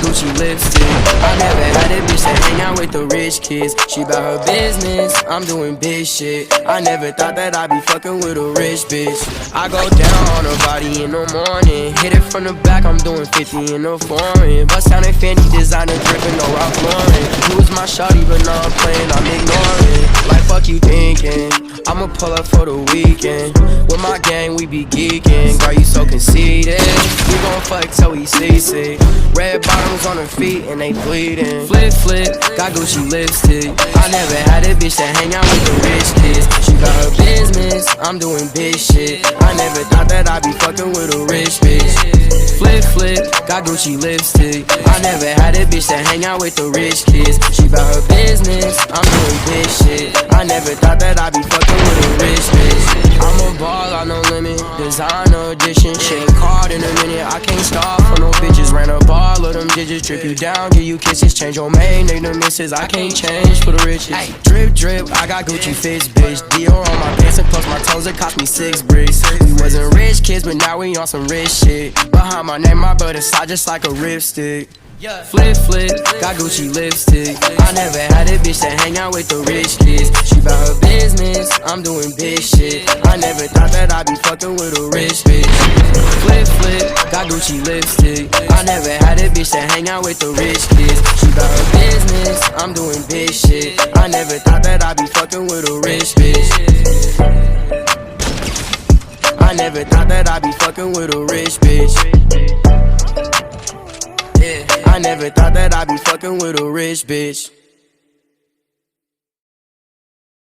got Gucci lipstick. I never had a bitch that hang out with the rich kids. She bout her business, I'm doing big shit. I never thought that I'd be fucking with a rich bitch. I go down on her body in the morning, hit it from the back, I'm doing 50 in the foreign. Bust down in Fendi, designer drippin', no Ralph Lauren. You was my shawty, but now I'm playing, I'm ignoring. Like fuck you thinking, I'ma pull up for the weekend. With my gang, we be geeking. Girl, you so conceited. We gon' fuck till we seasick. Red bottoms on her feet and they bleeding. Flip, flip, got Gucci lipstick. I never had a bitch that hang out with the rich kids. She got her business, I'm doing big shit. I never thought that I'd be fucking with a rich bitch. Flip, flip, got Gucci lipstick. I never had a bitch that hang out with the rich kids. She bout her business, I'm doing big shit. I never thought that I'd be fucking with a rich bitch. I'm a ball, I no limit, designer edition. Shit card in a minute, I can't stop for no bitches. Ran up all of them digits, drip you down, give you kisses. Change your main nigga misses, I can't change for the riches. Drip, drip, I got Gucci fits, bitch. Dior on my pants and plus my toes, it cost me 6 bricks. We wasn't rich kids, but now we on some rich shit. Behind my name, my butter side just like a ripstick. Flip, flip, got Gucci lipstick. I never had a bitch that hang out with the rich kids. She bout her business, I'm doing big shit. I never thought that I'd be fucking with a rich bitch. Flip, flip, got Gucci lipstick. I never had a bitch that hang out with the rich kids. She bout her business, I'm doing big shit. I never thought that I'd be fucking with a rich bitch. I never thought that I'd be fucking with a rich bitch. I never thought that I'd be fucking with a rich bitch.